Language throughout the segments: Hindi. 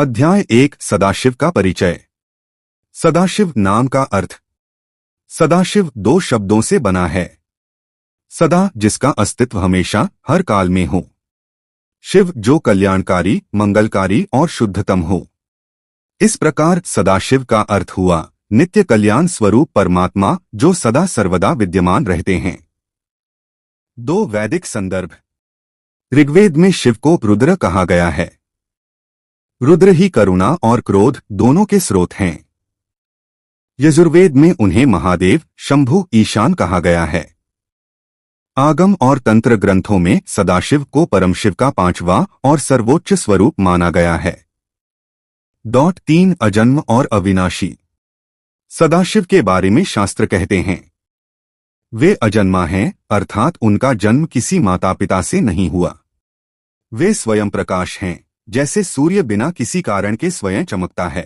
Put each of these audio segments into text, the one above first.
अध्याय 1 सदाशिव का परिचय। सदाशिव नाम का अर्थ। सदाशिव दो शब्दों से बना है। सदा जिसका अस्तित्व हमेशा हर काल में हो, शिव जो कल्याणकारी, मंगलकारी और शुद्धतम हो। इस प्रकार सदाशिव का अर्थ हुआ नित्य कल्याण स्वरूप परमात्मा जो सदा सर्वदा विद्यमान रहते हैं। दो वैदिक संदर्भ। ऋग्वेद में शिव को रुद्र कहा गया है। रुद्र ही करुणा और क्रोध दोनों के स्रोत हैं। यजुर्वेद में उन्हें महादेव, शंभु, ईशान कहा गया है। आगम और तंत्र ग्रंथों में सदाशिव को परमशिव का पांचवा और सर्वोच्च स्वरूप माना गया है। 3 अजन्म और अविनाशी। सदाशिव के बारे में शास्त्र कहते हैं वे अजन्मा हैं, अर्थात उनका जन्म किसी माता पिता से नहीं हुआ। वे स्वयं प्रकाश हैं, जैसे सूर्य बिना किसी कारण के स्वयं चमकता है।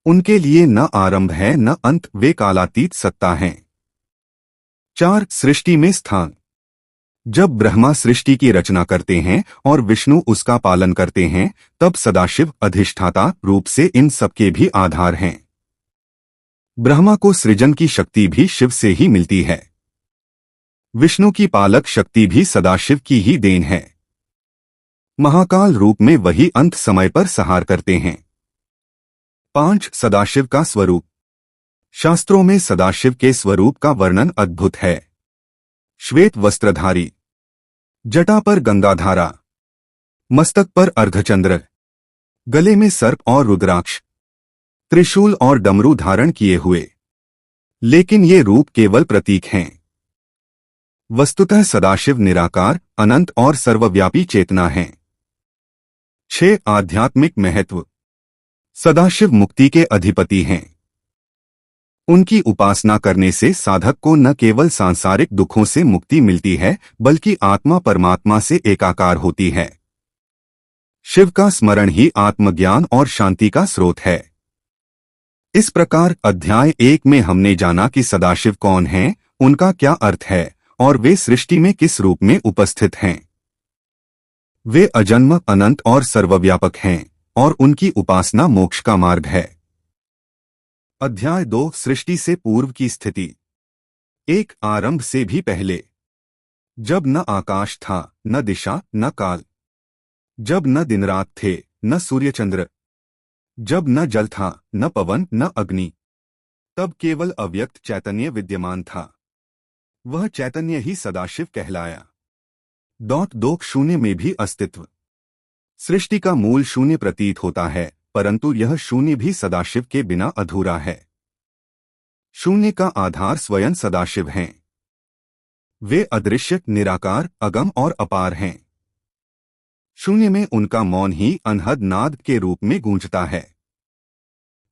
उनके लिए न आरंभ है न अंत, वे कालातीत सत्ता हैं। 4 सृष्टि में स्थान। जब ब्रह्मा सृष्टि की रचना करते हैं और विष्णु उसका पालन करते हैं, तब सदाशिव अधिष्ठाता रूप से इन सबके भी आधार हैं। ब्रह्मा को सृजन की शक्ति भी शिव से ही मिलती है। विष्णु की पालक शक्ति भी सदाशिव की ही देन है। महाकाल रूप में वही अंत समय पर संहार करते हैं। 5 सदाशिव का स्वरूप। शास्त्रों में सदाशिव के स्वरूप का वर्णन अद्भुत है। श्वेत वस्त्रधारी, जटा पर गंगाधारा, मस्तक पर अर्धचंद्र, गले में सर्प और रुद्राक्ष, त्रिशूल और डमरू धारण किए हुए। लेकिन ये रूप केवल प्रतीक हैं। वस्तुतः सदाशिव निराकार, अनंत और सर्वव्यापी चेतना है। 6 आध्यात्मिक महत्व। सदाशिव मुक्ति के अधिपति हैं। उनकी उपासना करने से साधक को न केवल सांसारिक दुखों से मुक्ति मिलती है, बल्कि आत्मा परमात्मा से एकाकार होती है। शिव का स्मरण ही आत्मज्ञान और शांति का स्रोत है। इस प्रकार अध्याय 1 में हमने जाना कि सदाशिव कौन हैं, उनका क्या अर्थ है और वे सृष्टि में किस रूप में उपस्थित हैं। वे अजन्म, अनंत और सर्वव्यापक हैं और उनकी उपासना मोक्ष का मार्ग है। अध्याय 2 सृष्टि से पूर्व की स्थिति। 1 आरंभ से भी पहले। जब न आकाश था, न दिशा, न काल। जब न दिन रात थे, न सूर्य चंद्र। जब न जल था, न पवन, न अग्नि। तब केवल अव्यक्त चैतन्य विद्यमान था। वह चैतन्य ही सदाशिव कहलाया। 2 शून्य में भी अस्तित्व। सृष्टि का मूल शून्य प्रतीत होता है, परंतु यह शून्य भी सदाशिव के बिना अधूरा है। शून्य का आधार स्वयं सदाशिव हैं। वे अदृश्य, निराकार, अगम और अपार हैं। शून्य में उनका मौन ही अनहद नाद के रूप में गूंजता है।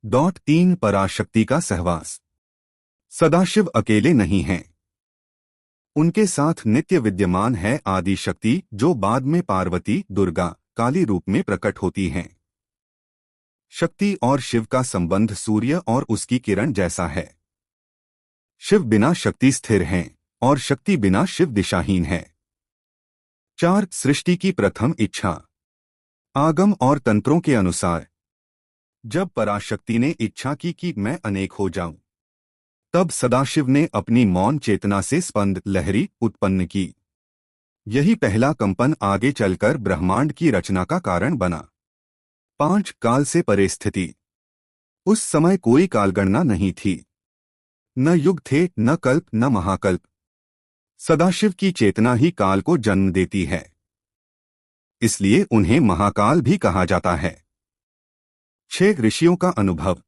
3 पराशक्ति का सहवास। सदाशिव अकेले नहीं हैं। उनके साथ नित्य विद्यमान है आदि शक्ति, जो बाद में पार्वती, दुर्गा, काली रूप में प्रकट होती हैं। शक्ति और शिव का संबंध सूर्य और उसकी किरण जैसा है। शिव बिना शक्ति स्थिर हैं और शक्ति बिना शिव दिशाहीन है। 4 सृष्टि की प्रथम इच्छा। आगम और तंत्रों के अनुसार जब पराशक्ति ने इच्छा की कि मैं अनेक हो जाऊं, तब सदाशिव ने अपनी मौन चेतना से स्पंद लहरी उत्पन्न की। यही पहला कंपन आगे चलकर ब्रह्मांड की रचना का कारण बना। 5 काल से परे स्थिति। उस समय कोई कालगणना नहीं थी। न युग थे, न कल्प, न महाकल्प। सदाशिव की चेतना ही काल को जन्म देती है। इसलिए उन्हें महाकाल भी कहा जाता है। 6 ऋषियों का अनुभव।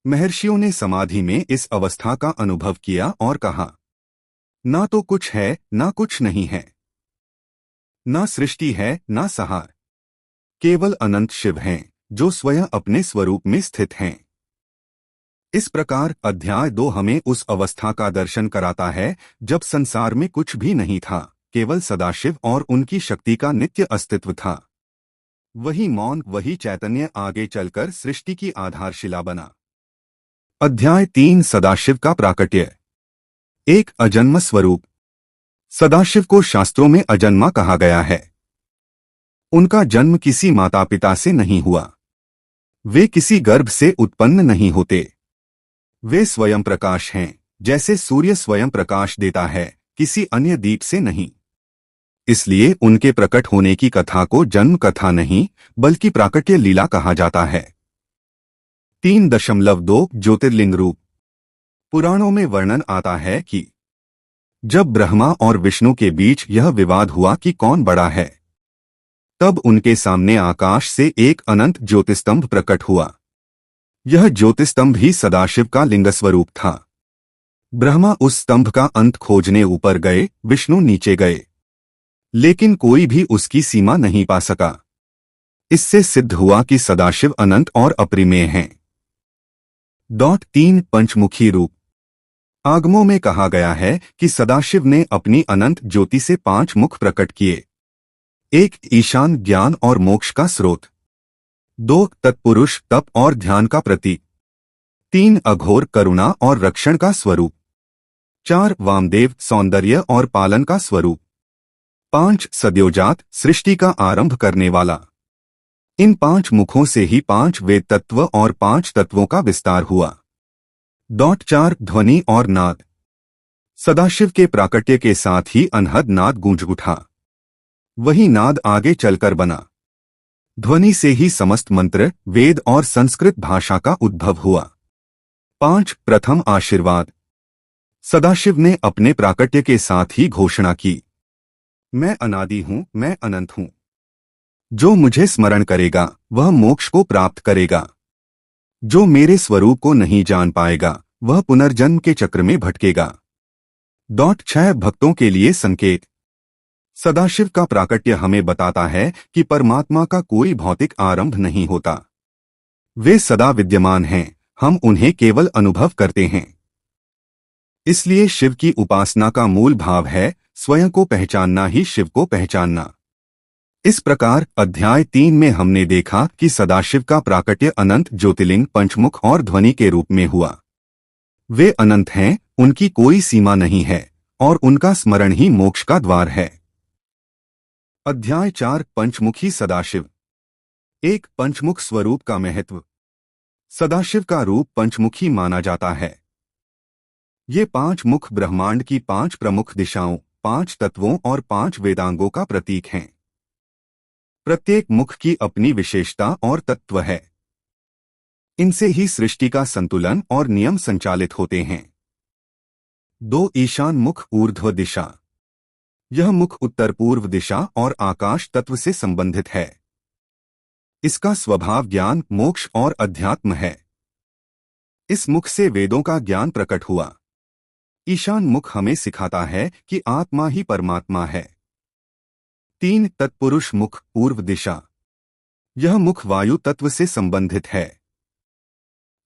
महर्षियों ने समाधि में इस अवस्था का अनुभव किया और कहा, ना तो कुछ है, ना कुछ नहीं है। ना सृष्टि है, ना संहार। केवल अनंत शिव हैं, जो स्वयं अपने स्वरूप में स्थित हैं। इस प्रकार अध्याय 2 हमें उस अवस्था का दर्शन कराता है जब संसार में कुछ भी नहीं था, केवल सदाशिव और उनकी शक्ति का नित्य अस्तित्व था। वही मौन, वही चैतन्य आगे चलकर सृष्टि की आधारशिला बना। अध्याय 3 सदाशिव का प्राकट्य। 1 अजन्म स्वरूप। सदाशिव को शास्त्रों में अजन्मा कहा गया है। उनका जन्म किसी माता पिता से नहीं हुआ। वे किसी गर्भ से उत्पन्न नहीं होते। वे स्वयं प्रकाश हैं, जैसे सूर्य स्वयं प्रकाश देता है, किसी अन्य दीप से नहीं। इसलिए उनके प्रकट होने की कथा को जन्म कथा नहीं बल्कि प्राकट्य लीला कहा जाता है। 3.2 ज्योतिर्लिंग रूप। पुराणों में वर्णन आता है कि जब ब्रह्मा और विष्णु के बीच यह विवाद हुआ कि कौन बड़ा है, तब उनके सामने आकाश से एक अनंत ज्योतिस्तंभ प्रकट हुआ। यह ज्योतिस्तंभ ही सदाशिव का लिंग स्वरूप था। ब्रह्मा उस स्तंभ का अंत खोजने ऊपर गए, विष्णु नीचे गए, लेकिन कोई भी उसकी सीमा नहीं पा सका। इससे सिद्ध हुआ कि सदाशिव अनंत और अपरिमेय हैं। 3 पंचमुखी रूप। आगमों में कहा गया है कि सदाशिव ने अपनी अनंत ज्योति से 5 मुख प्रकट किए। 1 ईशान ज्ञान और मोक्ष का स्रोत। 2 तत्पुरुष तप और ध्यान का प्रतीक। 3 अघोर करुणा और रक्षण का स्वरूप। 4 वामदेव सौंदर्य और पालन का स्वरूप। 5 सद्योजात सृष्टि का आरंभ करने वाला। इन 5 मुखों से ही 5 वेद तत्व और 5 तत्वों का विस्तार हुआ। 4 ध्वनि और नाद। सदाशिव के प्राकट्य के साथ ही अनहद नाद गूंज उठा। वही नाद आगे चलकर बना। ध्वनि से ही समस्त मंत्र, वेद और संस्कृत भाषा का उद्भव हुआ। 5 प्रथम आशीर्वाद। सदाशिव ने अपने प्राकट्य के साथ ही घोषणा की, मैं अनादि हूं, मैं अनंत हूं। जो मुझे स्मरण करेगा वह मोक्ष को प्राप्त करेगा। जो मेरे स्वरूप को नहीं जान पाएगा वह पुनर्जन्म के चक्र में भटकेगा। 6 भक्तों के लिए संकेत। सदाशिव का प्राकट्य हमें बताता है कि परमात्मा का कोई भौतिक आरंभ नहीं होता। वे सदा विद्यमान हैं, हम उन्हें केवल अनुभव करते हैं। इसलिए शिव की उपासना का मूल भाव है स्वयं को पहचानना ही शिव को पहचानना। इस प्रकार अध्याय 3 में हमने देखा कि सदाशिव का प्राकट्य अनंत ज्योतिर्लिंग पंचमुख और ध्वनि के रूप में हुआ। वे अनंत हैं, उनकी कोई सीमा नहीं है और उनका स्मरण ही मोक्ष का द्वार है। अध्याय 4 पंचमुखी सदाशिव। 1 पंचमुख स्वरूप का महत्व। सदाशिव का रूप पंचमुखी माना जाता है। ये 5 मुख ब्रह्मांड की 5 प्रमुख दिशाओं, 5 तत्वों और 5 वेदांगों का प्रतीक हैं। प्रत्येक मुख की अपनी विशेषता और तत्व है। इनसे ही सृष्टि का संतुलन और नियम संचालित होते हैं। 2 ईशान मुख ऊर्ध्व दिशा। यह मुख उत्तर पूर्व दिशा और आकाश तत्व से संबंधित है। इसका स्वभाव ज्ञान, मोक्ष और अध्यात्म है। इस मुख से वेदों का ज्ञान प्रकट हुआ। ईशान मुख हमें सिखाता है कि आत्मा ही परमात्मा है। 3 तत्पुरुष मुख पूर्व दिशा। यह मुख वायु तत्व से संबंधित है।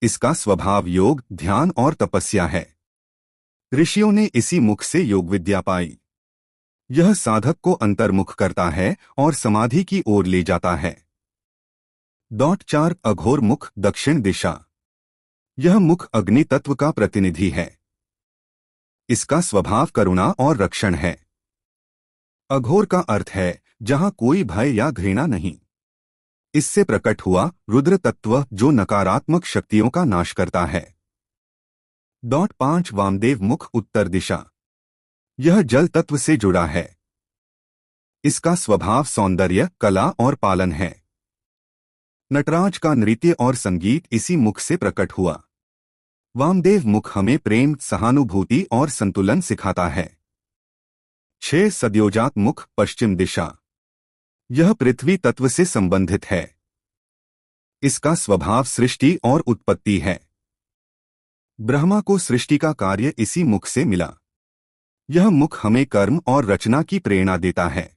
इसका स्वभाव योग, ध्यान और तपस्या है। ऋषियों ने इसी मुख से योग विद्या पाई। यह साधक को अंतर्मुख करता है और समाधि की ओर ले जाता है। 4 अघोर मुख दक्षिण दिशा। यह मुख अग्नि तत्व का प्रतिनिधि है। इसका स्वभाव करुणा और रक्षण है। अघोर का अर्थ है जहां कोई भय या घृणा नहीं। इससे प्रकट हुआ रुद्र तत्व जो नकारात्मक शक्तियों का नाश करता है। 5 वामदेव मुख उत्तर दिशा। यह जल तत्व से जुड़ा है। इसका स्वभाव सौंदर्य, कला और पालन है। नटराज का नृत्य और संगीत इसी मुख से प्रकट हुआ। वामदेव मुख हमें प्रेम, सहानुभूति और संतुलन सिखाता है। 6 सद्योजात मुख पश्चिम दिशा। यह पृथ्वी तत्व से संबंधित है। इसका स्वभाव सृष्टि और उत्पत्ति है। ब्रह्मा को सृष्टि का कार्य इसी मुख से मिला। यह मुख हमें कर्म और रचना की प्रेरणा देता है।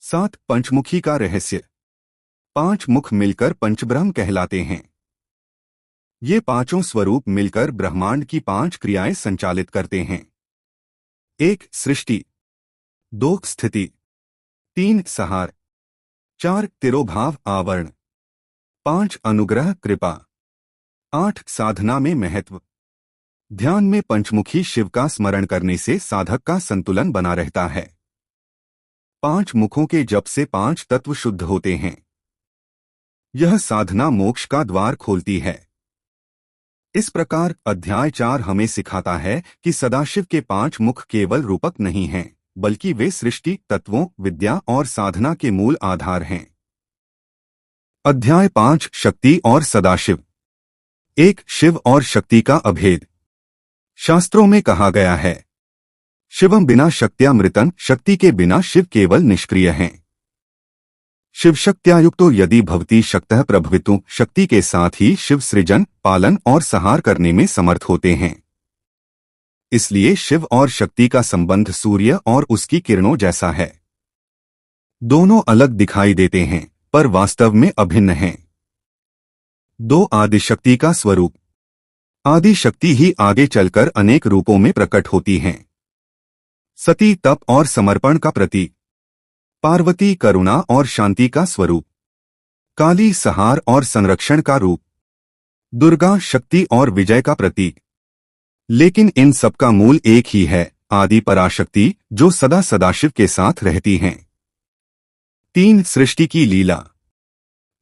7 पंचमुखी का रहस्य। 5 मुख मिलकर पंचब्रह्म कहलाते हैं। ये पांचों स्वरूप मिलकर ब्रह्मांड की 5 क्रियाएं संचालित करते हैं। 1 सृष्टि, 2 स्थिति, 3 संहार, 4 तिरोभाव आवरण, 5 अनुग्रह कृपा, 8 साधना में महत्व। ध्यान में पंचमुखी शिव का स्मरण करने से साधक का संतुलन बना रहता है। 5 मुखों के जप से 5 तत्व शुद्ध होते हैं। यह साधना मोक्ष का द्वार खोलती है। इस प्रकार अध्याय 4 हमें सिखाता है कि सदाशिव के 5 मुख केवल रूपक नहीं हैं, बल्कि वे सृष्टि, तत्वों, विद्या और साधना के मूल आधार हैं। अध्याय 5 शक्ति और सदाशिव। 1 शिव और शक्ति का अभेद। शास्त्रों में कहा गया है, शिवम बिना शक्त्यामृतन, शक्ति के बिना शिव केवल निष्क्रिय हैं। शिव शक्त्यायुक्तो यदि भवती शक्तः प्रभवितुः, शक्ति के साथ ही शिव सृजन, पालन और संहार करने में समर्थ होते हैं। इसलिए शिव और शक्ति का संबंध सूर्य और उसकी किरणों जैसा है। दोनों अलग दिखाई देते हैं, पर वास्तव में अभिन्न हैं। 2 आदिशक्ति का स्वरूप। आदि शक्ति ही आगे चलकर अनेक रूपों में प्रकट होती हैं। सती तप और समर्पण का प्रतीक, पार्वती करुणा और शांति का स्वरूप, काली संहार और संरक्षण का रूप, दुर्गा शक्ति और विजय का प्रतीक। लेकिन इन सब का मूल एक ही है, आदि पराशक्ति, जो सदा सदाशिव के साथ रहती हैं। 3 सृष्टि की लीला।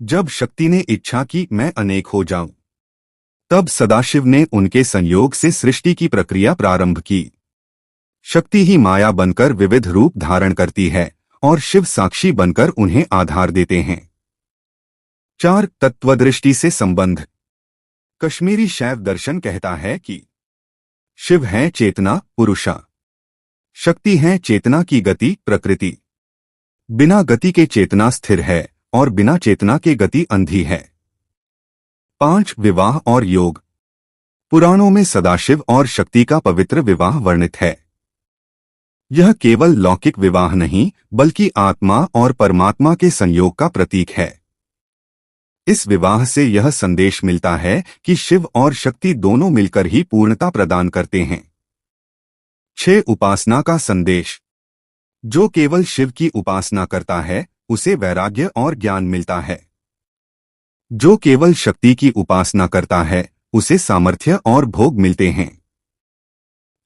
जब शक्ति ने इच्छा की मैं अनेक हो जाऊं, तब सदाशिव ने उनके संयोग से सृष्टि की प्रक्रिया प्रारंभ की। शक्ति ही माया बनकर विविध रूप धारण करती है और शिव साक्षी बनकर उन्हें आधार देते हैं। 4 तत्वदृष्टि से संबंध। कश्मीरी शैव दर्शन कहता है कि शिव है चेतना, पुरुषा। शक्ति है चेतना की गति, प्रकृति। बिना गति के चेतना स्थिर है और बिना चेतना के गति अंधी है। 5 विवाह और योग। पुराणों में सदाशिव और शक्ति का पवित्र विवाह वर्णित है। यह केवल लौकिक विवाह नहीं, बल्कि आत्मा और परमात्मा के संयोग का प्रतीक है। इस विवाह से यह संदेश मिलता है कि शिव और शक्ति दोनों मिलकर ही पूर्णता प्रदान करते हैं। 6 उपासना का संदेश। जो केवल शिव की उपासना करता है, उसे वैराग्य और ज्ञान मिलता है। जो केवल शक्ति की उपासना करता है, उसे सामर्थ्य और भोग मिलते हैं।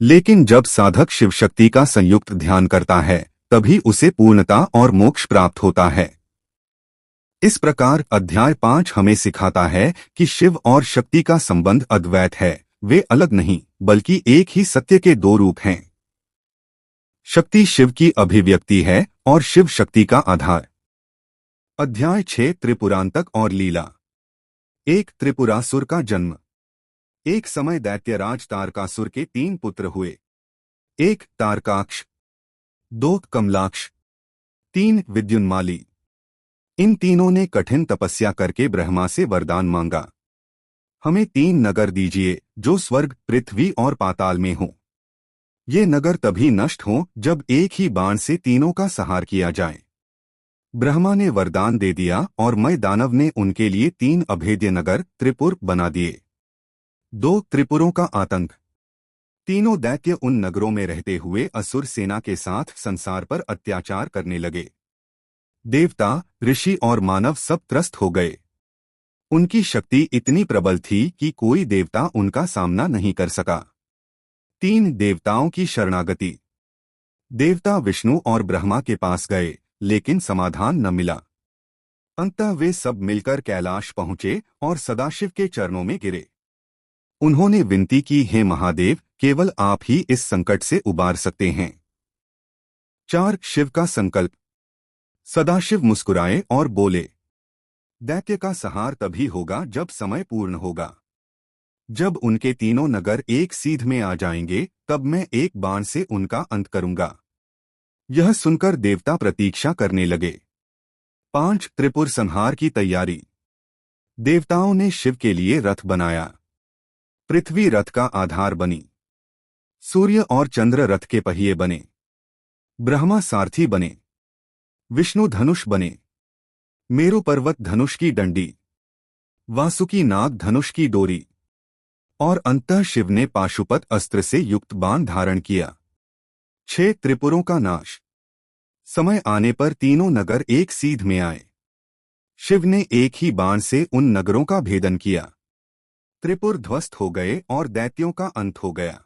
लेकिन जब साधक शिव शक्ति का संयुक्त ध्यान करता है, तभी उसे पूर्णता और मोक्ष प्राप्त होता है। इस प्रकार अध्याय 5 हमें सिखाता है कि शिव और शक्ति का संबंध अद्वैत है, वे अलग नहीं, बल्कि एक ही सत्य के 2 रूप हैं। शक्ति शिव की अभिव्यक्ति है और शिव शक्ति का आधार। अध्याय 6 त्रिपुरांतक और लीला। 1 त्रिपुरासुर का जन्म। एक समय दैत्यराज तारकासुर के 3 पुत्र हुए। 1 तारकाक्ष, 2 कमलाक्ष, 3 विद्युन्माली। इन तीनों ने कठिन तपस्या करके ब्रह्मा से वरदान मांगा, हमें 3 नगर दीजिए जो स्वर्ग, पृथ्वी और पाताल में हों। ये नगर तभी नष्ट हों जब एक ही बाण से तीनों का संहार किया जाए। ब्रह्मा ने वरदान दे दिया और मय दानव ने उनके लिए 3 अभेद्य नगर त्रिपुर बना दिए। 2 त्रिपुरों का आतंक। तीनों दैत्य उन नगरों में रहते हुए असुर सेना के साथ संसार पर अत्याचार करने लगे। देवता, ऋषि और मानव सब त्रस्त हो गए। उनकी शक्ति इतनी प्रबल थी कि कोई देवता उनका सामना नहीं कर सका। 3 देवताओं की शरणागति। देवता विष्णु और ब्रह्मा के पास गए, लेकिन समाधान न मिला। अंततः वे सब मिलकर कैलाश पहुंचे और सदाशिव के चरणों में गिरे। उन्होंने विनती की, हे महादेव, केवल आप ही इस संकट से उबार सकते हैं। 4 शिव का संकल्प। सदाशिव मुस्कुराए और बोले, दैत्य का संहार तभी होगा जब समय पूर्ण होगा। जब उनके तीनों नगर एक सीध में आ जाएंगे, तब मैं एक बाण से उनका अंत करूंगा। यह सुनकर देवता प्रतीक्षा करने लगे। 5 त्रिपुर संहार की तैयारी। देवताओं ने शिव के लिए रथ बनाया। पृथ्वी रथ का आधार बनी। सूर्य और चंद्र रथ के पहिए बने। ब्रह्मा सारथी बने। विष्णु धनुष बने। मेरु पर्वत धनुष की डंडी। वासुकी नाग धनुष की डोरी। और अंततः शिव ने पाशुपत अस्त्र से युक्त बाण धारण किया। 6 त्रिपुरों का नाश। समय आने पर तीनों नगर एक सीध में आए। शिव ने एक ही बाण से उन नगरों का भेदन किया। त्रिपुर ध्वस्त हो गए और दैत्यों का अंत हो गया।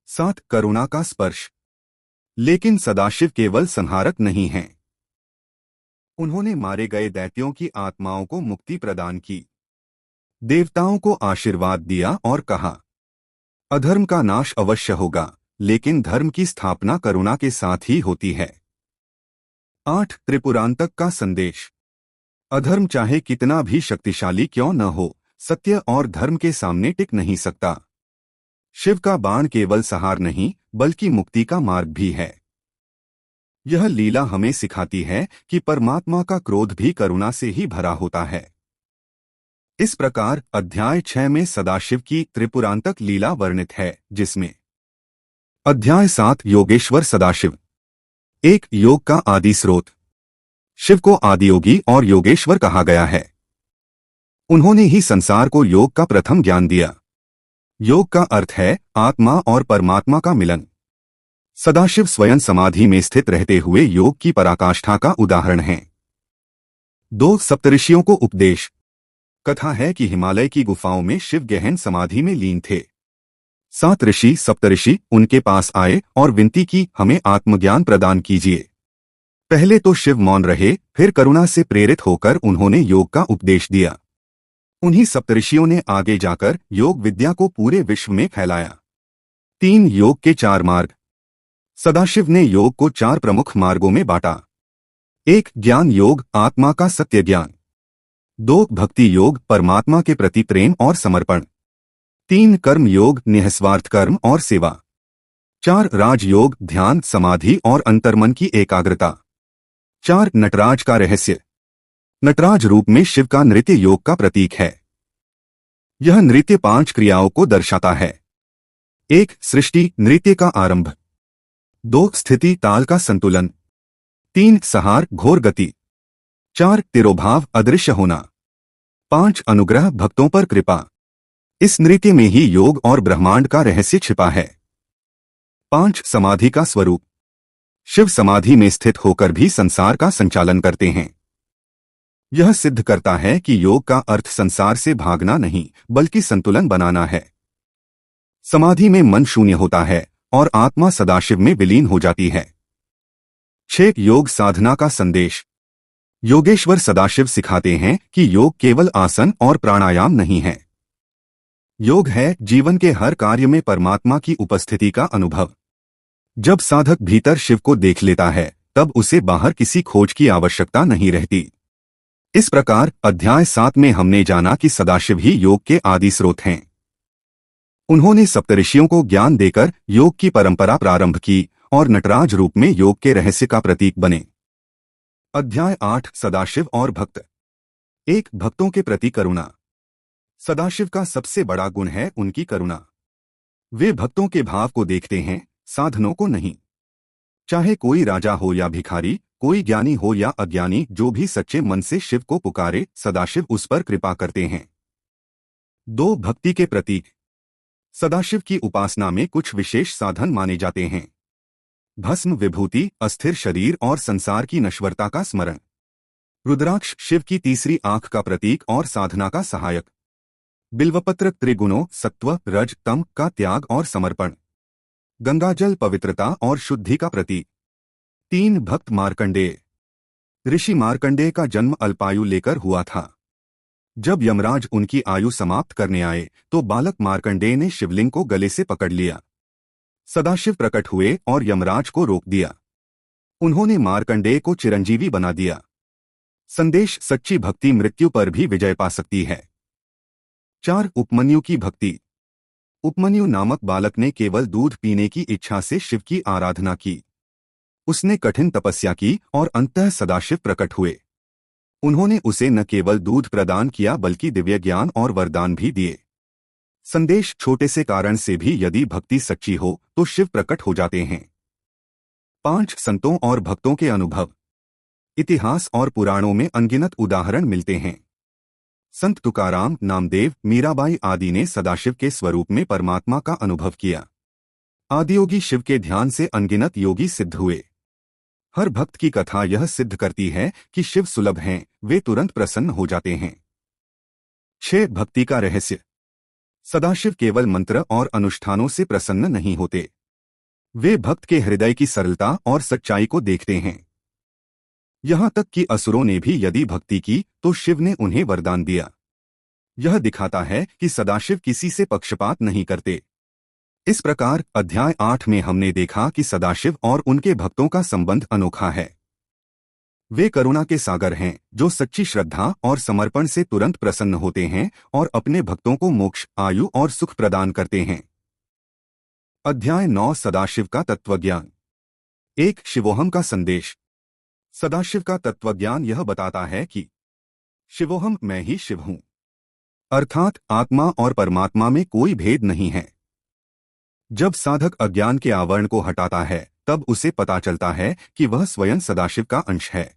7 करुणा का स्पर्श। लेकिन सदाशिव केवल संहारक नहीं हैं। उन्होंने मारे गए दैत्यों की आत्माओं को मुक्ति प्रदान की, देवताओं को आशीर्वाद दिया और कहा, अधर्म का नाश अवश्य होगा, लेकिन धर्म की स्थापना करुणा के साथ ही होती है। 8 त्रिपुरांतक का संदेश। अधर्म चाहे कितना भी शक्तिशाली क्यों न हो, सत्य और धर्म के सामने टिक नहीं सकता। शिव का बाण केवल संहार नहीं, बल्कि मुक्ति का मार्ग भी है। यह लीला हमें सिखाती है कि परमात्मा का क्रोध भी करुणा से ही भरा होता है। इस प्रकार अध्याय 6 में सदाशिव की त्रिपुरांतक लीला वर्णित है, जिसमें अध्याय 7 योगेश्वर सदाशिव। एक योग का आदि स्रोत। शिव को आदियोगी और योगेश्वर कहा गया है। उन्होंने ही संसार को योग का प्रथम ज्ञान दिया। योग का अर्थ है आत्मा और परमात्मा का मिलन। सदाशिव स्वयं समाधि में स्थित रहते हुए योग की पराकाष्ठा का उदाहरण हैं। 2 सप्तऋषियों को उपदेश। कथा है कि हिमालय की गुफाओं में शिव गहन समाधि में लीन थे। 7 ऋषि सप्तऋषि उनके पास आए और विनती की, हमें आत्मज्ञान प्रदान कीजिए। पहले तो शिव मौन रहे, फिर करुणा से प्रेरित होकर उन्होंने योग का उपदेश दिया। उन्हीं सप्तऋषियों ने आगे जाकर योग विद्या को पूरे विश्व में फैलाया। 3 योग के 4 मार्ग। सदाशिव ने योग को 4 प्रमुख मार्गों में बांटा। 1 ज्ञान योग, आत्मा का सत्य ज्ञान। 2 भक्ति योग, परमात्मा के प्रति प्रेम और समर्पण। 3 कर्म योग, निःस्वार्थ कर्म और सेवा। 4 राजयोग, ध्यान, समाधि और अंतर्मन की एकाग्रता। 4 नटराज का रहस्य। नटराज रूप में शिव का नृत्य योग का प्रतीक है। यह नृत्य 5 क्रियाओं को दर्शाता है। 1 सृष्टि, नृत्य का आरंभ। 2 स्थिति, ताल का संतुलन। 3 संहार, घोर गति। 4 तिरोभाव, अदृश्य होना। 5 अनुग्रह, भक्तों पर कृपा। इस नृत्य में ही योग और ब्रह्मांड का रहस्य छिपा है। 5 समाधि का स्वरूप। शिव समाधि में स्थित होकर भी संसार का संचालन करते हैं। यह सिद्ध करता है कि योग का अर्थ संसार से भागना नहीं, बल्कि संतुलन बनाना है। समाधि में मन शून्य होता है और आत्मा सदाशिव में विलीन हो जाती है। 6 योग साधना का संदेश। योगेश्वर सदाशिव सिखाते हैं कि योग केवल आसन और प्राणायाम नहीं है। योग है जीवन के हर कार्य में परमात्मा की उपस्थिति का अनुभव। जब साधक भीतर शिव को देख लेता है, तब उसे बाहर किसी खोज की आवश्यकता नहीं रहती। इस प्रकार अध्याय 7 में हमने जाना कि सदाशिव ही योग के आदि स्रोत हैं। उन्होंने सप्तऋषियों को ज्ञान देकर योग की परंपरा प्रारंभ की और नटराज रूप में योग के रहस्य का प्रतीक बने। अध्याय 8 सदाशिव और भक्त। 1 भक्तों के प्रति करुणा। सदाशिव का सबसे बड़ा गुण है उनकी करुणा। वे भक्तों के भाव को देखते हैं, साधनों को नहीं। चाहे कोई राजा हो या भिखारी, कोई ज्ञानी हो या अज्ञानी, जो भी सच्चे मन से शिव को पुकारे, सदाशिव उस पर कृपा करते हैं। 2 भक्ति के प्रतीक। सदाशिव की उपासना में कुछ विशेष साधन माने जाते हैं। भस्म, विभूति, अस्थिर शरीर और संसार की नश्वरता का स्मरण। रुद्राक्ष शिव की तीसरी आंख का प्रतीक और साधना का सहायक। बिल्वपत्र त्रिगुणों सत्व, रज, तम का त्याग और समर्पण। गंगाजल पवित्रता और शुद्धि का प्रतीक। 3 भक्त मार्कंडेय। ऋषि मार्कंडेय का जन्म अल्पायु लेकर हुआ था। जब यमराज उनकी आयु समाप्त करने आए, तो बालक मार्कंडेय ने शिवलिंग को गले से पकड़ लिया। सदाशिव प्रकट हुए और यमराज को रोक दिया। उन्होंने मार्कंडेय को चिरंजीवी बना दिया। संदेश, सच्ची भक्ति मृत्यु पर भी विजय पा सकती है। 4 उपमन्यु की भक्ति। उपमन्यु नामक बालक ने केवल दूध पीने की इच्छा से शिव की आराधना की। उसने कठिन तपस्या की और अंततः सदाशिव प्रकट हुए। उन्होंने उसे न केवल दूध प्रदान किया, बल्कि दिव्य ज्ञान और वरदान भी दिए। संदेश, छोटे से कारण से भी यदि भक्ति सच्ची हो तो शिव प्रकट हो जाते हैं। 5 संतों और भक्तों के अनुभव। इतिहास और पुराणों में अनगिनत उदाहरण मिलते हैं। संत तुकाराम, नामदेव, मीराबाई आदि ने सदाशिव के स्वरूप में परमात्मा का अनुभव किया। आदियोगी शिव के ध्यान से अनगिनत योगी सिद्ध हुए। हर भक्त की कथा यह सिद्ध करती है कि शिव सुलभ हैं, वे तुरंत प्रसन्न हो जाते हैं। 6 भक्ति का रहस्य। सदाशिव केवल मंत्र और अनुष्ठानों से प्रसन्न नहीं होते। वे भक्त के हृदय की सरलता और सच्चाई को देखते हैं। यहाँ तक कि असुरों ने भी यदि भक्ति की तो शिव ने उन्हें वरदान दिया। यह दिखाता है कि सदाशिव किसी से पक्षपात नहीं करते। इस प्रकार अध्याय 8 में हमने देखा कि सदाशिव और उनके भक्तों का संबंध अनोखा है। वे करुणा के सागर हैं जो सच्ची श्रद्धा और समर्पण से तुरंत प्रसन्न होते हैं और अपने भक्तों को मोक्ष, आयु और सुख प्रदान करते हैं। अध्याय 9 सदाशिव का तत्वज्ञान। एक शिवोहम का संदेश। सदाशिव का तत्वज्ञान यह बताता है कि शिवोहम मैं ही शिव हूँ, अर्थात आत्मा और परमात्मा में कोई भेद नहीं है। जब साधक अज्ञान के आवरण को हटाता है तब उसे पता चलता है कि वह स्वयं सदाशिव का अंश है।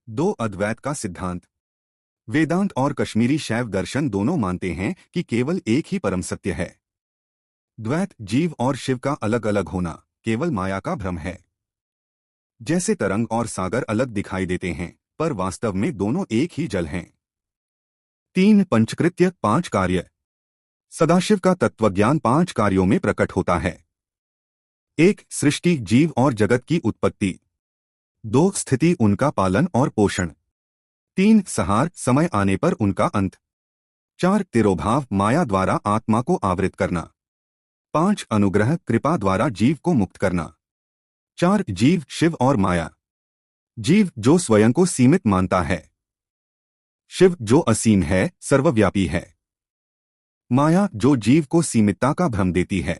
2 अद्वैत का सिद्धांत। वेदांत और कश्मीरी शैव दर्शन दोनों मानते हैं कि केवल एक ही परम सत्य है। द्वैत, जीव और शिव का अलग अलग होना केवल माया का भ्रम है। जैसे तरंग और सागर अलग दिखाई देते हैं पर वास्तव में दोनों एक ही जल हैं। 3 पंचकृत्य 5 कार्य। सदाशिव का तत्वज्ञान 5 कार्यों में प्रकट होता है। 1 सृष्टि, जीव और जगत की उत्पत्ति। 2 स्थिति, उनका पालन और पोषण। 3 संहार, समय आने पर उनका अंत। 4 तिरोभाव, माया द्वारा आत्मा को आवृत करना। 5 अनुग्रह, कृपा द्वारा जीव को मुक्त करना। 4 जीव, शिव और माया। जीव जो स्वयं को सीमित मानता है, शिव जो असीम है, सर्वव्यापी है, माया जो जीव को सीमितता का भ्रम देती है।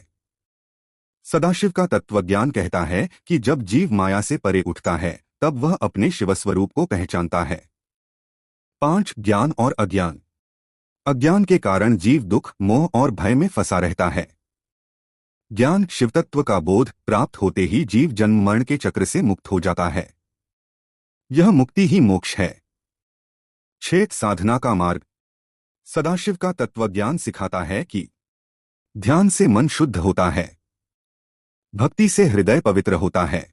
सदाशिव का तत्वज्ञान कहता है कि जब जीव माया से परे उठता है तब वह अपने शिवस्वरूप को पहचानता है। 5 ज्ञान और अज्ञान। अज्ञान के कारण जीव दुख, मोह और भय में फंसा रहता है। ज्ञान, शिवतत्व का बोध प्राप्त होते ही जीव जन्म मरण के चक्र से मुक्त हो जाता है। यह मुक्ति ही मोक्ष है। 6 साधना का मार्ग। सदाशिव का तत्वज्ञान सिखाता है कि ध्यान से मन शुद्ध होता है, भक्ति से हृदय पवित्र होता है,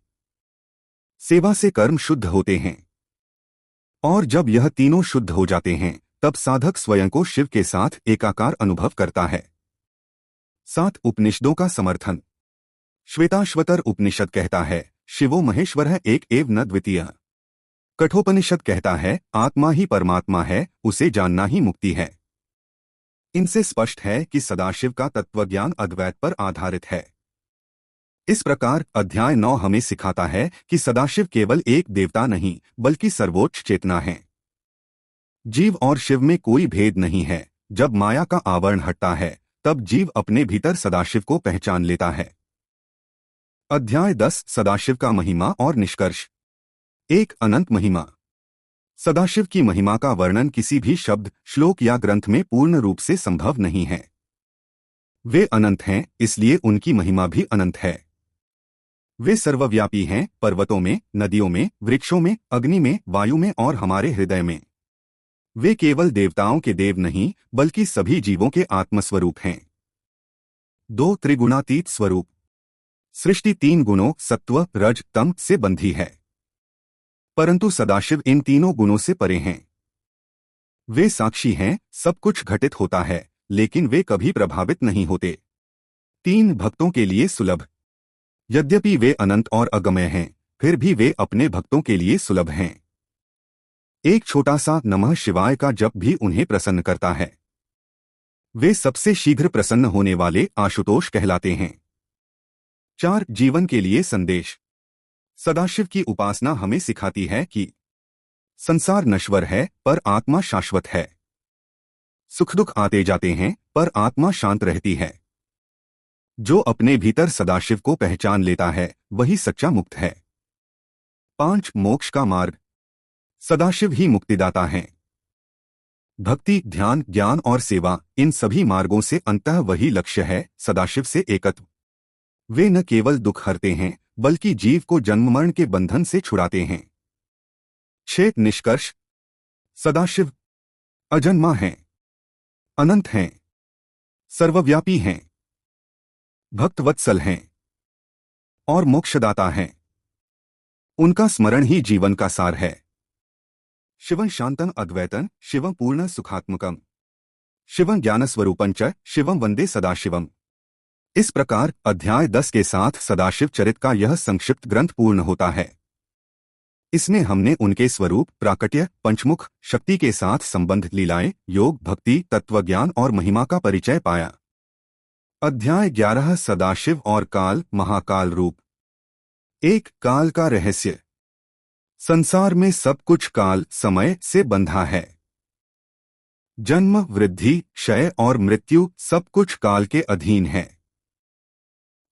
सेवा से कर्म शुद्ध होते हैं, और जब यह तीनों शुद्ध हो जाते हैं तब साधक स्वयं को शिव के साथ एकाकार अनुभव करता है। 7 उपनिषदों का समर्थन। श्वेताश्वतर उपनिषद कहता है शिवो महेश्वरः एक एव न द्वितीय। कठोपनिषद कहता है आत्मा ही परमात्मा है, उसे जानना ही मुक्ति है। इनसे स्पष्ट है कि सदाशिव का तत्वज्ञान अद्वैत पर आधारित है। इस प्रकार अध्याय 9 हमें सिखाता है कि सदाशिव केवल एक देवता नहीं बल्कि सर्वोच्च चेतना है। जीव और शिव में कोई भेद नहीं है। जब माया का आवरण हटता है तब जीव अपने भीतर सदाशिव को पहचान लेता है। अध्याय 10 सदाशिव का महिमा और निष्कर्ष। 1 अनंत महिमा। सदाशिव की महिमा का वर्णन किसी भी शब्द, श्लोक या ग्रंथ में पूर्ण रूप से संभव नहीं है। वे अनंत हैं, इसलिए उनकी महिमा भी अनंत है। वे सर्वव्यापी हैं, पर्वतों में, नदियों में, वृक्षों में, अग्नि में, वायु में और हमारे हृदय में। वे केवल देवताओं के देव नहीं बल्कि सभी जीवों के आत्मस्वरूप हैं। 2 त्रिगुणातीत स्वरूप। सृष्टि 3 गुणों सत्व, रज, तम से बंधी है, परंतु सदाशिव इन तीनों गुणों से परे हैं। वे साक्षी हैं, सब कुछ घटित होता है लेकिन वे कभी प्रभावित नहीं होते। 3 भक्तों के लिए सुलभ। यद्यपि वे अनंत और अगम्य हैं फिर भी वे अपने भक्तों के लिए सुलभ हैं। एक छोटा सा नमः शिवाय का जप भी उन्हें प्रसन्न करता है। वे सबसे शीघ्र प्रसन्न होने वाले आशुतोष कहलाते हैं। 4 जीवन के लिए संदेश। सदाशिव की उपासना हमें सिखाती है कि संसार नश्वर है पर आत्मा शाश्वत है। सुख दुख आते जाते हैं पर आत्मा शांत रहती है। जो अपने भीतर सदाशिव को पहचान लेता है वही सच्चा मुक्त है। 5 मोक्ष का मार्ग। सदाशिव ही मुक्तिदाता हैं। भक्ति, ध्यान, ज्ञान और सेवा, इन सभी मार्गों से अंततः वही लक्ष्य है, सदाशिव से एकत्व। वे न केवल दुख हरते हैं बल्कि जीव को जन्म मरण के बंधन से छुड़ाते हैं। 6 निष्कर्ष। सदाशिव अजन्मा हैं, अनंत हैं, सर्वव्यापी हैं, भक्तवत्सल हैं और मोक्षदाता हैं। उनका स्मरण ही जीवन का सार है। शिवं शांतं अद्वैतं शिवं पूर्ण सुखात्मकं शिवं ज्ञानस्वरूपं च शिवं वंदे सदाशिवम्। इस प्रकार अध्याय 10 के साथ सदाशिव चरित का यह संक्षिप्त ग्रंथ पूर्ण होता है। इसमें हमने उनके स्वरूप, प्राकट्य, पंचमुख, शक्ति के साथ संबंध, लीलाएं, योग, भक्ति, तत्वज्ञान और महिमा का परिचय पाया। अध्याय 11 सदाशिव और काल, महाकाल रूप। एक, काल का रहस्य। संसार में सब कुछ काल, समय से बंधा है। जन्म, वृद्धि, क्षय और मृत्यु सब कुछ काल के अधीन है,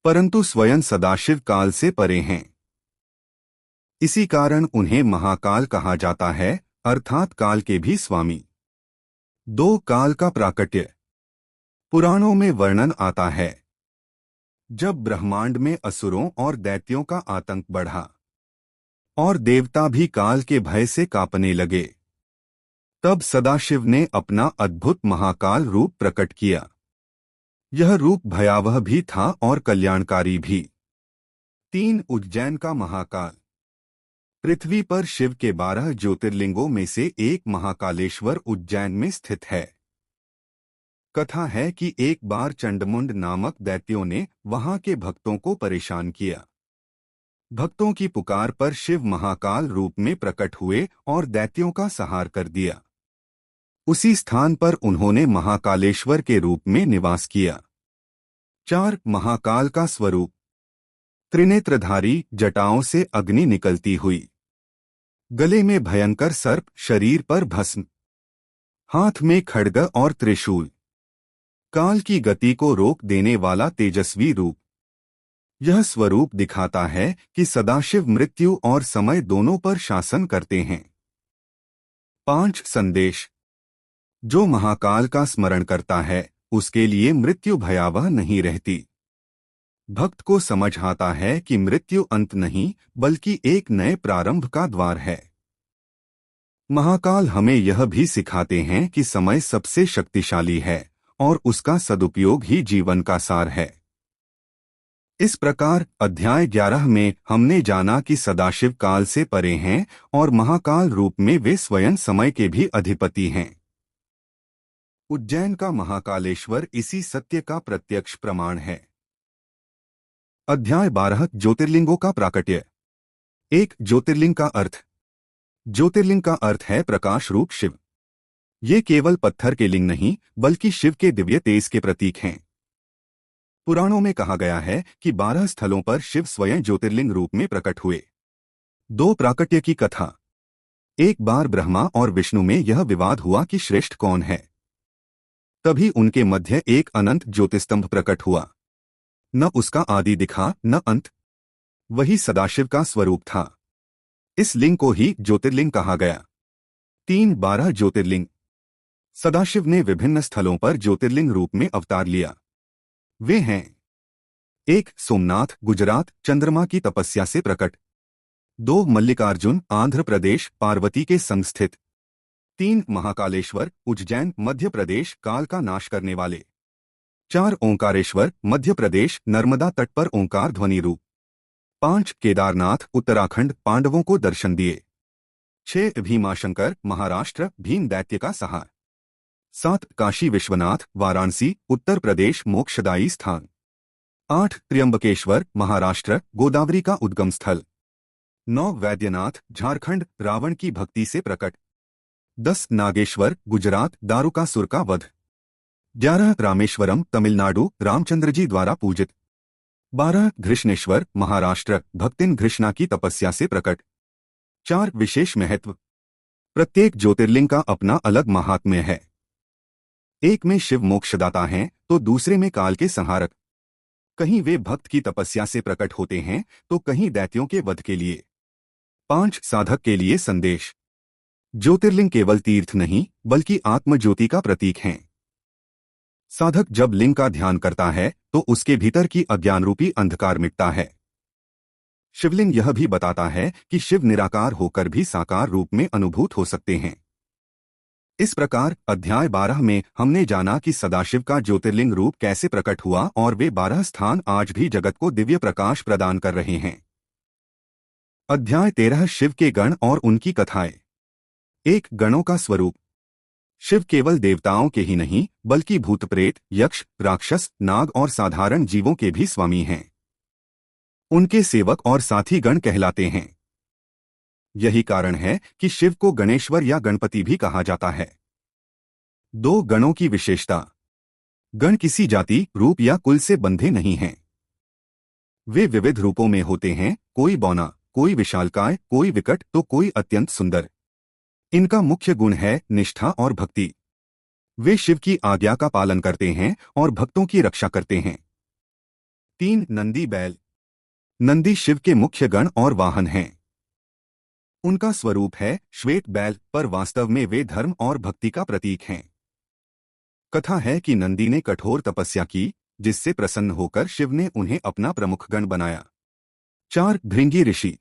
परंतु स्वयं सदाशिव काल से परे हैं। इसी कारण उन्हें महाकाल कहा जाता है, अर्थात काल के भी स्वामी। दो, काल का प्राकट्य। पुराणों में वर्णन आता है, जब ब्रह्मांड में असुरों और दैत्यों का आतंक बढ़ा और देवता भी काल के भय से कांपने लगे, तब सदाशिव ने अपना अद्भुत महाकाल रूप प्रकट किया। यह रूप भयावह भी था और कल्याणकारी भी। 3, उज्जैन का महाकाल। पृथ्वी पर शिव के 12 ज्योतिर्लिंगों में से एक महाकालेश्वर उज्जैन में स्थित है। कथा है कि एक बार चंडमुंड नामक दैत्यों ने वहां के भक्तों को परेशान किया। भक्तों की पुकार पर शिव महाकाल रूप में प्रकट हुए और दैत्यों का संहार कर दिया। उसी स्थान पर उन्होंने महाकालेश्वर के रूप में निवास किया। 4, महाकाल का स्वरूप। त्रिनेत्रधारी, जटाओं से अग्नि निकलती हुई, गले में भयंकर सर्प, शरीर पर भस्म, हाथ में खड्ग और त्रिशूल, काल की गति को रोक देने वाला तेजस्वी रूप। यह स्वरूप दिखाता है कि सदाशिव मृत्यु और समय दोनों पर शासन करते हैं। 5, संदेश। जो महाकाल का स्मरण करता है उसके लिए मृत्यु भयावह नहीं रहती। भक्त को समझ आता है कि मृत्यु अंत नहीं बल्कि एक नए प्रारंभ का द्वार है। महाकाल हमें यह भी सिखाते हैं कि समय सबसे शक्तिशाली है और उसका सदुपयोग ही जीवन का सार है। इस प्रकार अध्याय 11 में हमने जाना कि सदाशिव काल से परे हैं और महाकाल रूप में वे स्वयं समय के भी अधिपति हैं। उज्जैन का महाकालेश्वर इसी सत्य का प्रत्यक्ष प्रमाण है। अध्याय 12 ज्योतिर्लिंगों का प्राकट्य। 1, ज्योतिर्लिंग का अर्थ। ज्योतिर्लिंग का अर्थ है प्रकाश रूप शिव। ये केवल पत्थर के लिंग नहीं बल्कि शिव के दिव्य तेज के प्रतीक हैं। पुराणों में कहा गया है कि 12 स्थलों पर शिव स्वयं ज्योतिर्लिंग रूप में प्रकट हुए। 2, प्राकट्य की कथा। एक बार ब्रह्मा और विष्णु में यह विवाद हुआ कि श्रेष्ठ कौन है। तभी उनके मध्य एक अनंत ज्योतिस्तंभ प्रकट हुआ। न उसका आदि दिखा न अंत। वही सदाशिव का स्वरूप था। इस लिंग को ही ज्योतिर्लिंग कहा गया। 3, 12 ज्योतिर्लिंग। सदाशिव ने विभिन्न स्थलों पर ज्योतिर्लिंग रूप में अवतार लिया। वे हैं: 1, सोमनाथ, गुजरात, चंद्रमा की तपस्या से प्रकट। 2, मल्लिकार्जुन, आंध्र प्रदेश, पार्वती के संग स्थित। 3, महाकालेश्वर, उज्जैन, मध्य प्रदेश, काल का नाश करने वाले। 4, ओंकारेश्वर, मध्य प्रदेश, नर्मदा तट पर ओंकार ध्वनि रूप। 5, केदारनाथ, उत्तराखंड, पांडवों को दर्शन दिए। 6, भीमाशंकर, महाराष्ट्र, भीम दैत्य का सहार। 7, काशी विश्वनाथ, वाराणसी, उत्तर प्रदेश, मोक्षदायी स्थान। 8, त्र्यंबकेश्वर, महाराष्ट्र, गोदावरी का उद्गम स्थल। 9, वैद्यनाथ, झारखंड, रावण की भक्ति से प्रकट। 10, नागेश्वर, गुजरात, दारुकासुर का वध। 11, रामेश्वरम, तमिलनाडु, रामचंद्र जी द्वारा पूजित। 12, घृष्णेश्वर, महाराष्ट्र, भक्तिन घृष्णा की तपस्या से प्रकट। 4, विशेष महत्व। प्रत्येक ज्योतिर्लिंग का अपना अलग महात्म्य है। एक में शिव मोक्षदाता हैं तो दूसरे में काल के संहारक। कहीं वे भक्त की तपस्या से प्रकट होते हैं तो कहीं दैत्यों के वध के लिए। 5, साधक के लिए संदेश। ज्योतिर्लिंग केवल तीर्थ नहीं बल्कि आत्मज्योति का प्रतीक हैं। साधक जब लिंग का ध्यान करता है तो उसके भीतर की अज्ञान रूपी अंधकार मिटता है। शिवलिंग यह भी बताता है कि शिव निराकार होकर भी साकार रूप में अनुभूत हो सकते हैं। इस प्रकार अध्याय 12 में हमने जाना कि सदाशिव का ज्योतिर्लिंग रूप कैसे प्रकट हुआ और वे 12 स्थान आज भी जगत को दिव्य प्रकाश प्रदान कर रहे हैं। अध्याय 13 शिव के गण और उनकी कथाएं। 1, गणों का स्वरूप। शिव केवल देवताओं के ही नहीं बल्कि भूत प्रेत, यक्ष, राक्षस, नाग और साधारण जीवों के भी स्वामी हैं। उनके सेवक और साथी गण कहलाते हैं। यही कारण है कि शिव को गणेश्वर या गणपति भी कहा जाता है। दो गणों की विशेषता। गण किसी जाति, रूप या कुल से बंधे नहीं हैं। वे विविध रूपों में होते हैं, कोई बौना, कोई विशालकाय, कोई विकट तो कोई अत्यंत सुंदर। इनका मुख्य गुण है निष्ठा और भक्ति। वे शिव की आज्ञा का पालन करते हैं और भक्तों की रक्षा करते हैं। 3 नंदी बैल। नंदी शिव के मुख्य गण और वाहन हैं। उनका स्वरूप है श्वेत बैल, पर वास्तव में वे धर्म और भक्ति का प्रतीक हैं। कथा है कि नंदी ने कठोर तपस्या की, जिससे प्रसन्न होकर शिव ने उन्हें अपना प्रमुख गण बनाया। 4 भृंगी ऋषि।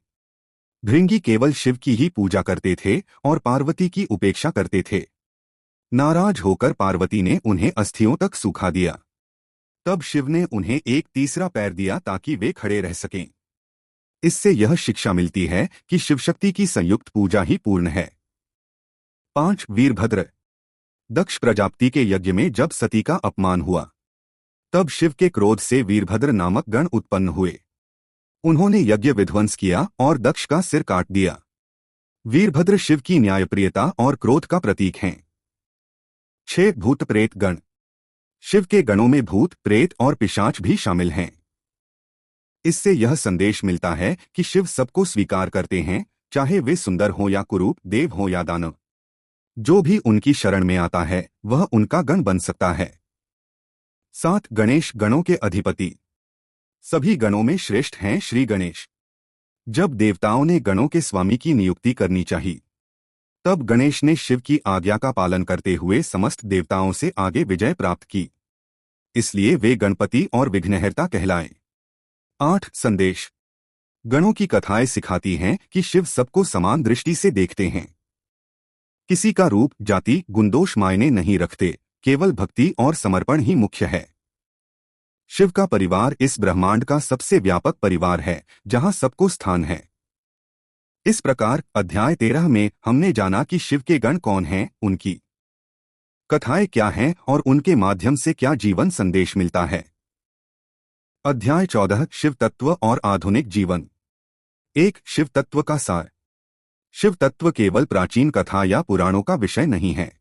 भृंगी केवल शिव की ही पूजा करते थे और पार्वती की उपेक्षा करते थे। नाराज होकर पार्वती ने उन्हें अस्थियों तक सूखा दिया। तब शिव ने उन्हें एक तीसरा पैर दिया ताकि वे खड़े रह सकें। इससे यह शिक्षा मिलती है कि शिवशक्ति की संयुक्त पूजा ही पूर्ण है। 5 वीरभद्र। दक्ष प्रजापति के यज्ञ में जब सती का अपमान हुआ, तब शिव के क्रोध से वीरभद्र नामक गण उत्पन्न हुए। उन्होंने यज्ञ विध्वंस किया और दक्ष का सिर काट दिया। वीरभद्र शिव की न्यायप्रियता और क्रोध का प्रतीक हैं। 6 भूत प्रेत गण। शिव के गणों में भूत, प्रेत और पिशाच भी शामिल हैं। इससे यह संदेश मिलता है कि शिव सबको स्वीकार करते हैं, चाहे वे सुंदर हों या कुरूप, देव हों या दानव। जो भी उनकी शरण में आता है वह उनका गण बन सकता है। 7 गणेश गणों के अधिपति। सभी गणों में श्रेष्ठ हैं श्री गणेश। जब देवताओं ने गणों के स्वामी की नियुक्ति करनी चाहिए, तब गणेश ने शिव की आज्ञा का पालन करते हुए समस्त देवताओं से आगे विजय प्राप्त की। इसलिए वे गणपति और विघ्नहर्ता कहलाए। 8 संदेश। गणों की कथाएं सिखाती हैं कि शिव सबको समान दृष्टि से देखते हैं। किसी का रूप, जाति, गुणदोष मायने नहीं रखते, केवल भक्ति और समर्पण ही मुख्य है। शिव का परिवार इस ब्रह्मांड का सबसे व्यापक परिवार है, जहां सबको स्थान है। इस प्रकार अध्याय 13 में हमने जाना कि शिव के गण कौन हैं, उनकी कथाएं क्या हैं और उनके माध्यम से क्या जीवन संदेश मिलता है। अध्याय 14 शिव तत्व और आधुनिक जीवन। 1 शिव तत्व का सार। शिव तत्व केवल प्राचीन कथा या पुराणों का विषय नहीं है,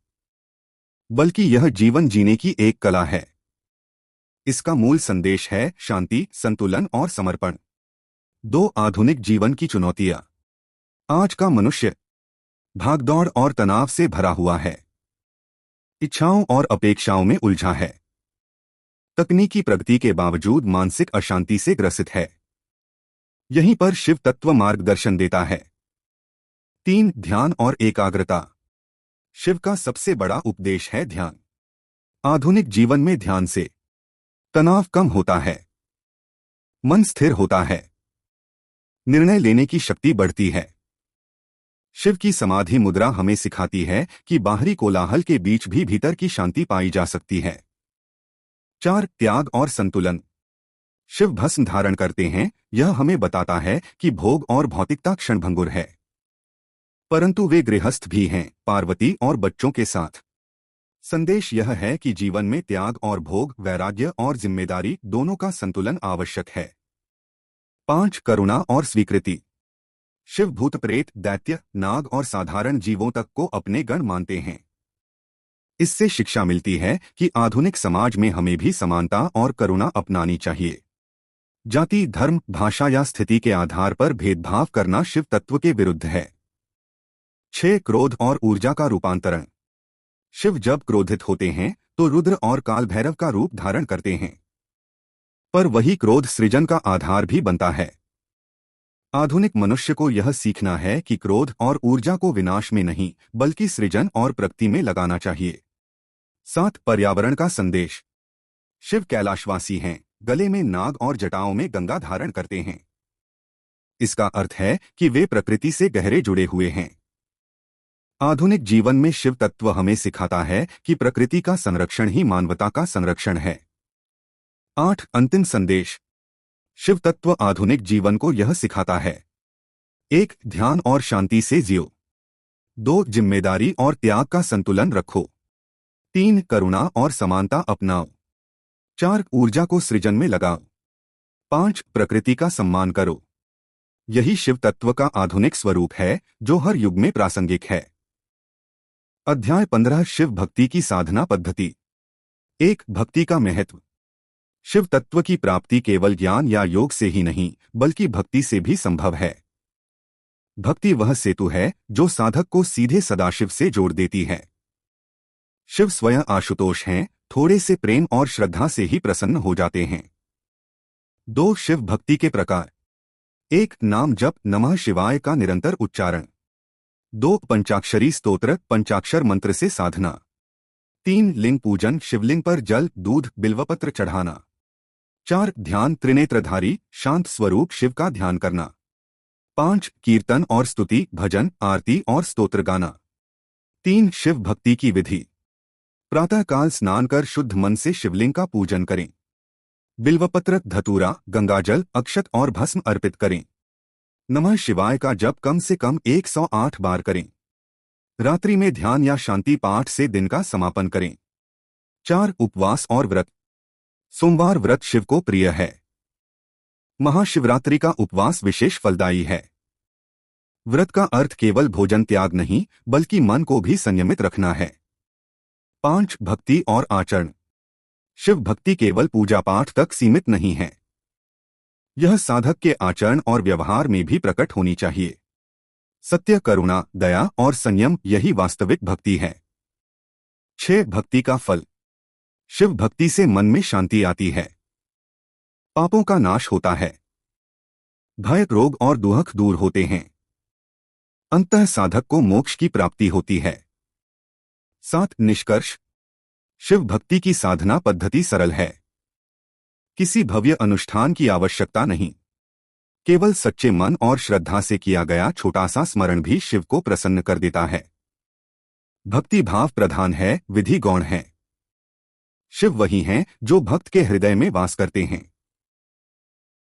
बल्कि यह जीवन जीने की एक कला है। इसका मूल संदेश है शांति, संतुलन और समर्पण। 2 आधुनिक जीवन की चुनौतियां। आज का मनुष्य भागदौड़ और तनाव से भरा हुआ है, इच्छाओं और अपेक्षाओं में उलझा है। तकनीकी प्रगति के बावजूद मानसिक अशांति से ग्रसित है। यहीं पर शिव तत्व मार्गदर्शन देता है। 3 ध्यान और एकाग्रता। शिव का सबसे बड़ा उपदेश है ध्यान। आधुनिक जीवन में ध्यान से तनाव कम होता है, मन स्थिर होता है, निर्णय लेने की शक्ति बढ़ती है। शिव की समाधि मुद्रा हमें सिखाती है कि बाहरी कोलाहल के बीच भी भीतर की शांति पाई जा सकती है। 4 त्याग और संतुलन। शिव भस्म धारण करते हैं, यह हमें बताता है कि भोग और भौतिकता क्षणभंगुर है, परंतु वे गृहस्थ भी हैं, पार्वती और बच्चों के साथ। संदेश यह है कि जीवन में त्याग और भोग, वैराग्य और जिम्मेदारी दोनों का संतुलन आवश्यक है। 5 करुणा और स्वीकृति। शिव भूत प्रेत, दैत्य, नाग और साधारण जीवों तक को अपने गण मानते हैं। इससे शिक्षा मिलती है कि आधुनिक समाज में हमें भी समानता और करुणा अपनानी चाहिए। जाति, धर्म, भाषा या स्थिति के आधार पर भेदभाव करना शिव तत्व के विरुद्ध है। 6 क्रोध और ऊर्जा का रूपांतरण। शिव जब क्रोधित होते हैं तो रुद्र और काल भैरव का रूप धारण करते हैं, पर वही क्रोध सृजन का आधार भी बनता है। आधुनिक मनुष्य को यह सीखना है कि क्रोध और ऊर्जा को विनाश में नहीं बल्कि सृजन और प्रगति में लगाना चाहिए। 7 पर्यावरण का संदेश। शिव कैलाशवासी हैं, गले में नाग और जटाओं में गंगा धारण करते हैं। इसका अर्थ है कि वे प्रकृति से गहरे जुड़े हुए हैं। आधुनिक जीवन में शिव तत्व हमें सिखाता है कि प्रकृति का संरक्षण ही मानवता का संरक्षण है। 8 अंतिम संदेश। शिव तत्व आधुनिक जीवन को यह सिखाता है। 1 ध्यान और शांति से जियो। 2 जिम्मेदारी और त्याग का संतुलन रखो। 3 करुणा और समानता अपनाओ। 4 ऊर्जा को सृजन में लगाओ। 5 प्रकृति का सम्मान करो। यही शिव तत्व का आधुनिक स्वरूप है जो हर युग में प्रासंगिक है। अध्याय 15 शिव भक्ति की साधना पद्धति। 1 भक्ति का महत्व। शिव तत्व की प्राप्ति केवल ज्ञान या योग से ही नहीं बल्कि भक्ति से भी संभव है। भक्ति वह सेतु है जो साधक को सीधे सदाशिव से जोड़ देती है। शिव स्वयं आशुतोष हैं, थोड़े से प्रेम और श्रद्धा से ही प्रसन्न हो जाते हैं। 2 शिव भक्ति के प्रकार। 1 नाम जप नमः शिवाय का निरंतर उच्चारण। 2 पंचाक्षरी स्तोत्र पंचाक्षर मंत्र से साधना। 3 लिंग पूजन शिवलिंग पर जल दूध बिल्वपत्र चढ़ाना। 4 ध्यान त्रिनेत्रधारी शांत स्वरूप शिव का ध्यान करना। 5 कीर्तन और स्तुति भजन आरती और स्तोत्र गाना। 3 शिव भक्ति की विधि। प्रातःकाल स्नान कर शुद्ध मन से शिवलिंग का पूजन करें। बिल्वपत्र धतूरा गंगाजल अक्षत और भस्म अर्पित करें। नमः शिवाय का जप कम से कम 108 बार करें। रात्रि में ध्यान या शांति पाठ से दिन का समापन करें। 4 उपवास और व्रत। सोमवार व्रत शिव को प्रिय है। महाशिवरात्रि का उपवास विशेष फलदायी है। व्रत का अर्थ केवल भोजन त्याग नहीं बल्कि मन को भी संयमित रखना है। 5 भक्ति और आचरण। शिव भक्ति केवल पूजा पाठ तक सीमित नहीं है। यह साधक के आचरण और व्यवहार में भी प्रकट होनी चाहिए। सत्य करुणा दया और संयम यही वास्तविक भक्ति है। 6 भक्ति का फल। शिव भक्ति से मन में शांति आती है। पापों का नाश होता है। भय रोग और दुख दूर होते हैं। अंततः साधक को मोक्ष की प्राप्ति होती है। 7 निष्कर्ष। शिव भक्ति की साधना पद्धति सरल है। किसी भव्य अनुष्ठान की आवश्यकता नहीं। केवल सच्चे मन और श्रद्धा से किया गया छोटा सा स्मरण भी शिव को प्रसन्न कर देता है। भक्ति भाव प्रधान है, विधि गौण है। शिव वही हैं जो भक्त के हृदय में वास करते हैं।